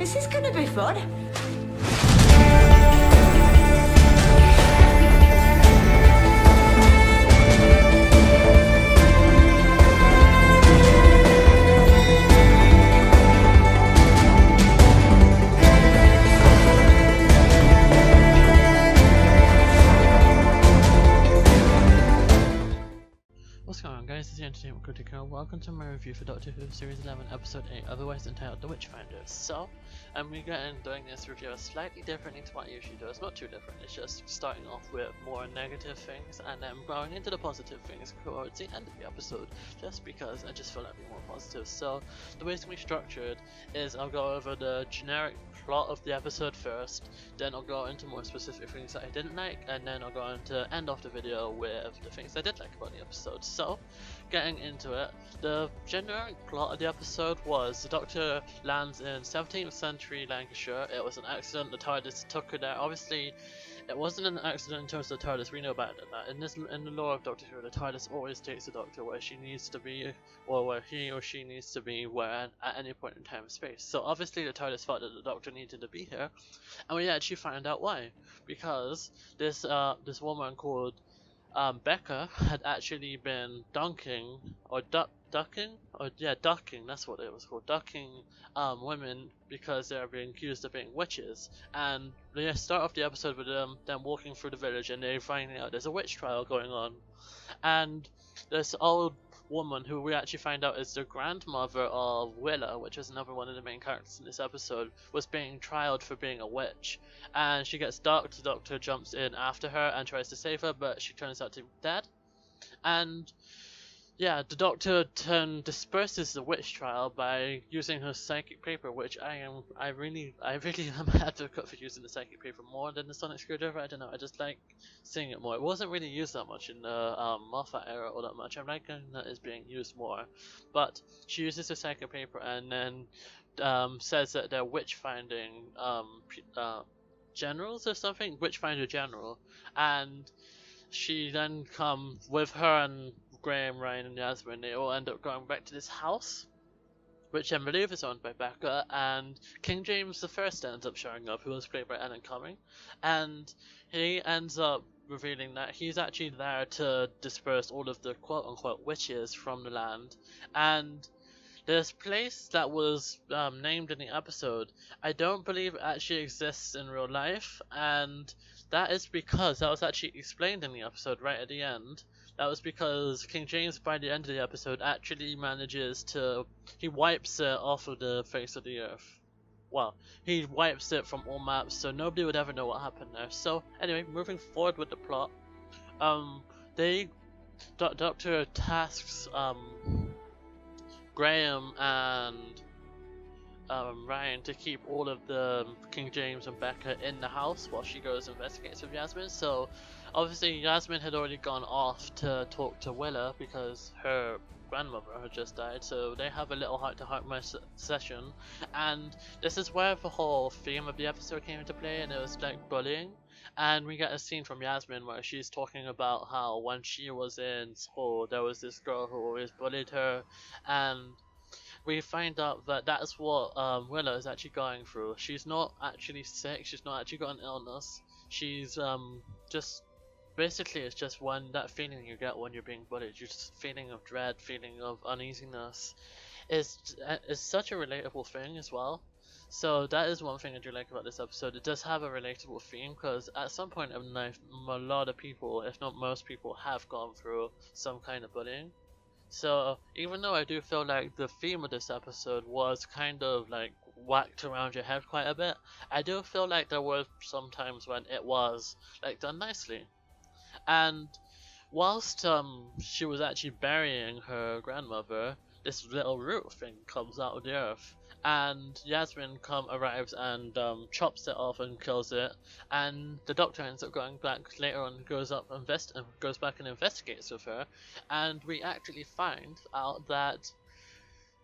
This is gonna be fun. What's going on, guys? This is the Entertainment Critic here. Welcome to my review for Doctor Who Series 11 Episode 8, otherwise entitled The Witchfinders. So, I'm doing this review slightly differently to what I usually do. It's not too different, it's just starting off with more negative things and then going into the positive things towards the end of the episode, just because I just feel like being more positive. So, the way it's going to be structured is I'll go over the generic plot of the episode first, then I'll go into more specific things that I didn't like, and then I'll go into end off the video with the things I did like about the episode. So, getting into it, the generic plot of the episode was the Doctor lands in 17th century Lancashire. It was an accident, the TARDIS took her there. Obviously, it wasn't an accident in terms of the TARDIS, we know better than that. In the lore of Doctor Who, the TARDIS always takes the Doctor where she needs to be, or where he or she needs to be, at any point in time and space. So obviously the TARDIS thought that the Doctor needed to be here, and we actually find out why. Because this woman called Becca had actually been ducking, that's what it was called, ducking women because they are being accused of being witches. And they start off the episode with them walking through the village and they finding out there's a witch trial going on. And this old woman, who we actually find out is the grandmother of Willa, which is another one of the main characters in this episode, was being trialed for being a witch. And she gets ducked, the Doctor jumps in after her and tries to save her, but she turns out to be dead. And yeah, the Doctor disperses the witch trial by using her psychic paper, which I really am an advocate for using the psychic paper more than the sonic screwdriver. I don't know, I just like seeing it more. It wasn't really used that much in the Moffat era all that much. I'm liking that it's being used more. But she uses the psychic paper and then says that they're witch finding generals or something, Witchfinder General, and she then come with her and Graham, Ryan and Yasmin. They all end up going back to this house, which I believe is owned by Becca, and King James I ends up showing up, who was played by Alan Cumming, and he ends up revealing that he's actually there to disperse all of the quote-unquote witches from the land. And this place that was named in the episode, I don't believe it actually exists in real life, and that is because that was actually explained in the episode right at the end. That was because King James, by the end of the episode, actually manages to... he wipes it off of the face of the earth. Well, he wipes it from all maps, so nobody would ever know what happened there. So, anyway, moving forward with the plot, Doctor tasks Graham and Ryan to keep all of the King James and Becca in the house while she goes and investigates with Yasmin. So obviously Yasmin had already gone off to talk to Willa because her grandmother had just died, so they have a little heart-to-heart session, and this is where the whole theme of the episode came into play, and it was like bullying. And we get a scene from Yasmin where she's talking about how when she was in school there was this girl who always bullied her, and we find out that that's what Willa is actually going through. She's not actually sick, she's not actually got an illness, she's just basically, it's just that feeling you get when you're being bullied. You're just feeling of dread, feeling of uneasiness. It's such a relatable thing as well. So that is one thing I do like about this episode. It does have a relatable theme, because at some point in life, a lot of people, if not most people, have gone through some kind of bullying. So even though I do feel like the theme of this episode was kind of like whacked around your head quite a bit, I do feel like there were some times when it was like done nicely. And whilst she was actually burying her grandmother, this little root thing comes out of the earth, and Yasmin arrives and chops it off and kills it, and the Doctor ends up going back later on, goes back and investigates with her, and we actually find out that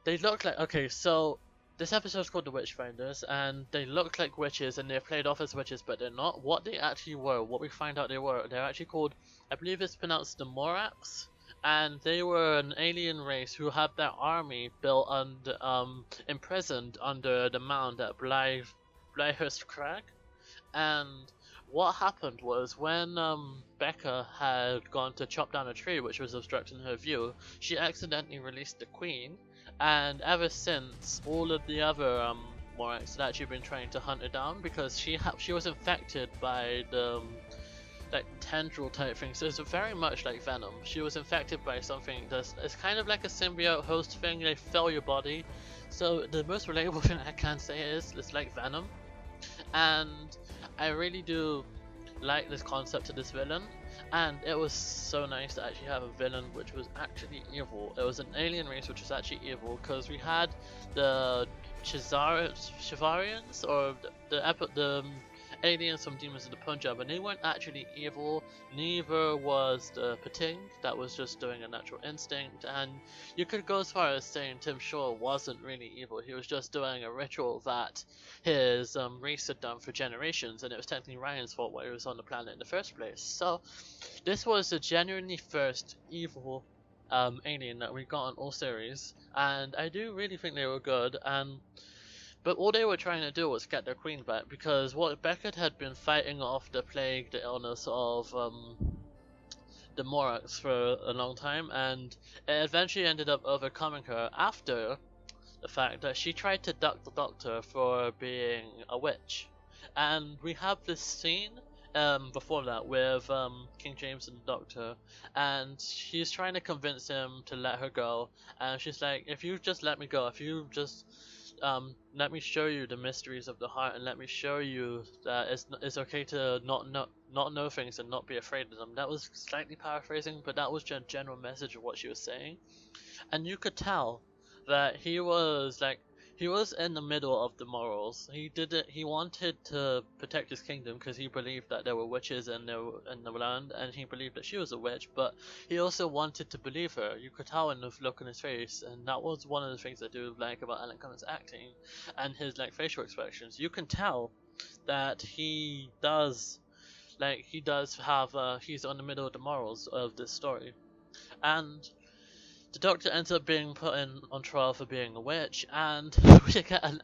they look like... okay, so this episode is called The Witchfinders, and they look like witches, and they're played off as witches, but they're not. What they actually were, what we find out they're actually called, I believe it's pronounced the Morax, and they were an alien race who had their army built and imprisoned under the mound at Blyhurst Crag. And what happened was when Becca had gone to chop down a tree which was obstructing her view, she accidentally released the queen, and ever since all of the other Morax had actually been trying to hunt her down because she was infected by the like tendril type thing, so it's very much like Venom. She was infected by something it's kind of like a symbiote host thing. They fill your body, so the most relatable thing I can say is it's like Venom. And I really do like this concept of this villain, and it was so nice to actually have a villain which was actually evil. It was an alien race which was actually evil, because we had the Shivarians, or the aliens from Demons of the Punjab, and they weren't actually evil. Neither was the Pating, that was just doing a natural instinct, and you could go as far as saying Tim Shaw wasn't really evil. He was just doing a ritual that his race had done for generations, and it was technically Ryan's fault why he was on the planet in the first place. So this was the genuinely first evil alien that we got on all series, and I do really think they were good. But all they were trying to do was get their queen back, because what Beckett had been fighting off the plague, the illness of the Morax for a long time, and it eventually ended up overcoming her after the fact that she tried to duck the Doctor for being a witch. And we have this scene before that with King James and the Doctor, and she's trying to convince him to let her go, and she's like, if you just let me go, if you just let me show you the mysteries of the heart, and let me show you that it's okay to not know things and not be afraid of them. That was slightly paraphrasing, but that was the general message of what she was saying. And you could tell that he was in the middle of the morals. He wanted to protect his kingdom because he believed that there were witches in the land, and he believed that she was a witch, but he also wanted to believe her. You could tell in the look on his face, and that was one of the things I do like about Alan Cummings' acting and his facial expressions. You can tell that he does have he's on the middle of the morals of this story. And the Doctor ends up being put on trial for being a witch, and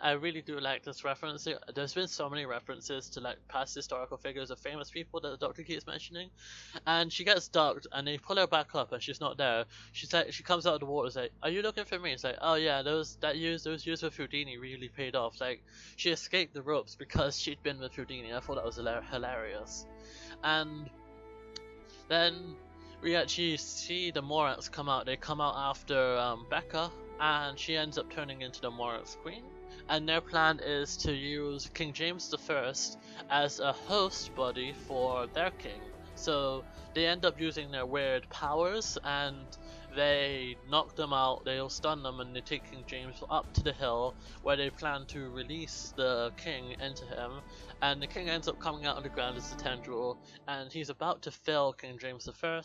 I really do like this reference. There's been so many references to past historical figures of famous people that the Doctor keeps mentioning, and she gets ducked, and they pull her back up, and she's not there. She comes out of the water, and like, "Are you looking for me?" It's like, "Oh yeah, those years with Houdini really paid off." Like, she escaped the ropes because she'd been with Houdini. I thought that was hilarious, and then we actually see the Morax come out. They come out after Becca, and she ends up turning into the Morax Queen. And their plan is to use King James I as a host body for their king. So they end up using their weird powers, and they knock them out, they'll stun them, and they take King James up to the hill where they plan to release the king into him. And the king ends up coming out of the ground as a tendril, and he's about to fill King James I,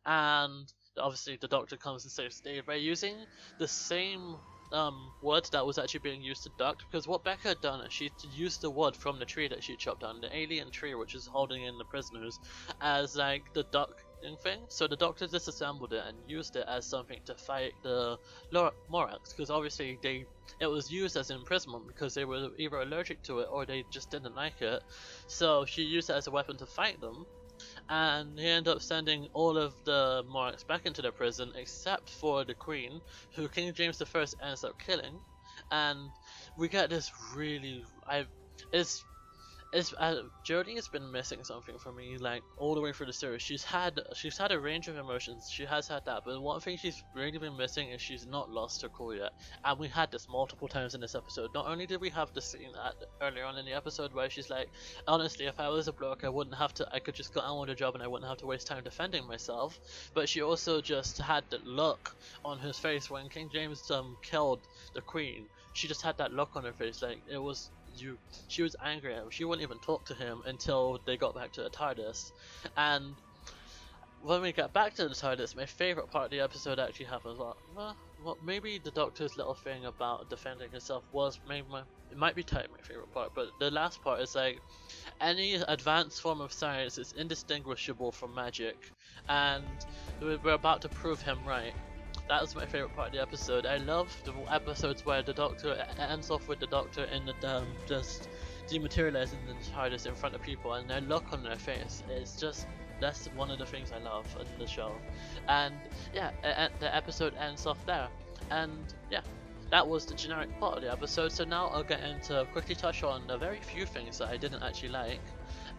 and obviously the Doctor comes and saves the day by using the same wood that was actually being used to duct, because what Becca had done is she used the wood from the tree that she chopped down, the alien tree which is holding in the prisoners, as the ducting thing. So the Doctor disassembled it and used it as something to fight the Morax, because obviously it was used as imprisonment because they were either allergic to it or they just didn't like it. So she used it as a weapon to fight them. And he ended up sending all of the Morax back into their prison except for the Queen, who King James I ends up killing. And we get this really, Jodie has been missing something for me, all the way through the series. She's had a range of emotions. She has had that, but one thing she's really been missing is she's not lost her cool yet. And we had this multiple times in this episode. Not only did we have the scene earlier on in the episode where she's like, honestly, if I was a bloke, I could just go on with a job and I wouldn't have to waste time defending myself. But she also just had that look on her face when King James killed the Queen. She just had that look on her face, she was angry at him. She wouldn't even talk to him until they got back to the TARDIS. And when we get back to the TARDIS, my favorite part of the episode actually happens. Well, maybe the Doctor's little thing about defending himself was maybe it might be tight my favorite part, but the last part is like any advanced form of science is indistinguishable from magic, and we're about to prove him right. That was my favorite part of the episode. I love the episodes where the Doctor ends off with the Doctor in the just dematerializing the TARDIS in front of people, and their look on their face is just, that's one of the things I love in the show. And yeah, the episode ends off there, and yeah, that was the generic part of the episode. So now I'll get into quickly touch on the very few things that I didn't actually like.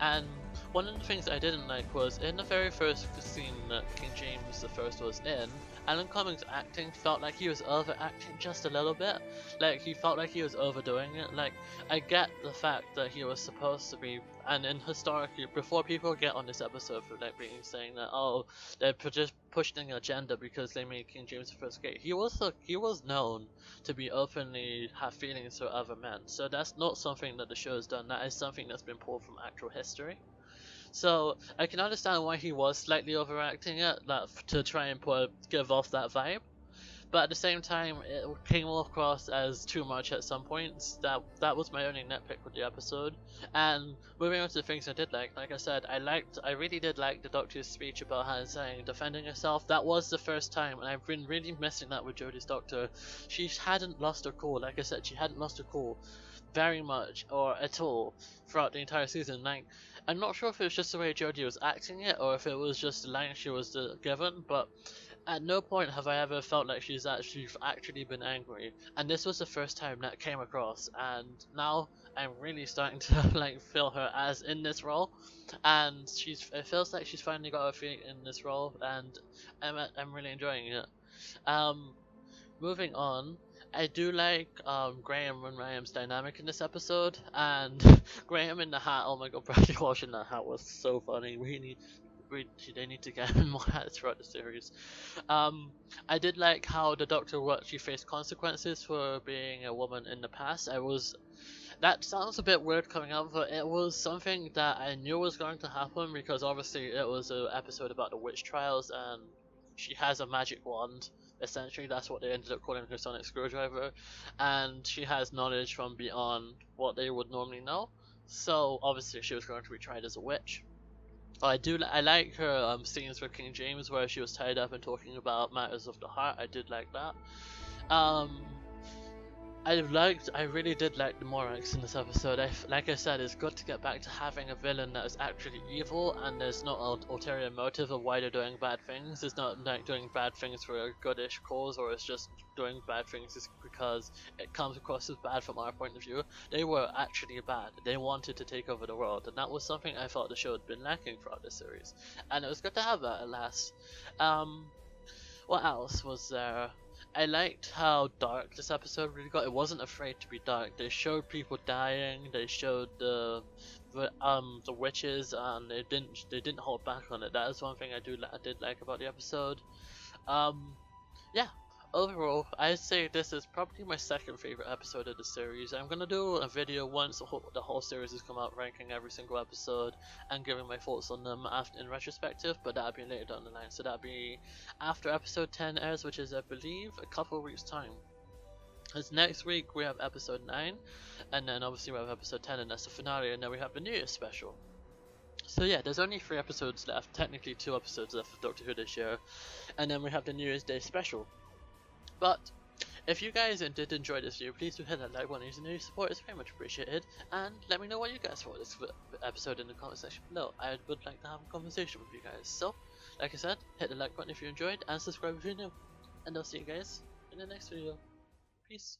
And one of the things I didn't like was in the very first scene that King James I was in, Alan Cummings' acting felt like he was overacting just a little bit. Like, he felt like he was overdoing it. Like, I get the fact that he was supposed to be, and in historically, before people get on this episode for like being saying that, oh, they're just pushing an agenda because they made King James I gay. He was known to be openly have feelings for other men. So that's not something that the show has done. That is something that's been pulled from actual history. So I can understand why he was slightly overacting it, that to try and give off that vibe. But at the same time, it came across as too much at some points. That was my only nitpick with the episode. And moving on to the things I did like I said, I really did like the Doctor's speech about her saying defending herself. That was the first time, and I've been really missing that with Jodie's Doctor. She hadn't lost her cool. Like I said, she hadn't lost her cool very much or at all throughout the entire season. Like, I'm not sure if it was just the way Jodie was acting it or if it was just the line she was given, but at no point have I ever felt like she's actually been angry, and this was the first time that came across, and now I'm really starting to like feel her as in this role, and it feels like she's finally got her feet in this role, and I'm really enjoying it. Moving on, I do like Graham and Ryan's dynamic in this episode, and Graham in the hat. Oh my god, Bradley Walsh in that hat was so funny. They need to get him more hats throughout the series. I did like how the Doctor actually faced consequences for being a woman in the past. That sounds a bit weird coming up, but it was something that I knew was going to happen because obviously it was an episode about the witch trials, and she has a magic wand. Essentially, that's what they ended up calling her sonic screwdriver, and she has knowledge from beyond what they would normally know. So obviously, she was going to be tried as a witch. I like her scenes with King James where she was tied up and talking about matters of the heart. I did like that. Um, I really did like the Morax in this episode. Like I said, it's good to get back to having a villain that is actually evil, and there's not an ulterior motive of why they're doing bad things. It's not like doing bad things for a goodish cause, or it's just doing bad things just because it comes across as bad from our point of view. They were actually bad. They wanted to take over the world, and that was something I thought the show had been lacking throughout the series. And it was good to have that at last. What else was there? I liked how dark this episode really got. It wasn't afraid to be dark. They showed people dying. They showed the witches, and they didn't hold back on it. That is one thing I did like about the episode. Yeah. Overall, I'd say this is probably my second favorite episode of the series. I'm gonna do a video once the whole series has come out, ranking every single episode and giving my thoughts on them in retrospective, but that'll be later down the line. So that'll be after episode 10 airs, which is, I believe, a couple of weeks' time. Because next week we have episode 9, and then obviously we have episode 10, and that's the finale, and then we have the New Year's special. So yeah, there's only 3 episodes left, technically 2 episodes left of Doctor Who this year, and then we have the New Year's Day special. But if you guys did enjoy this video, please do hit that like button. Your support is very much appreciated, and let me know what you guys thought of this episode in the comment section below. I would like to have a conversation with you guys. So, like I said, hit the like button if you enjoyed, and subscribe if you're new. And I'll see you guys in the next video. Peace.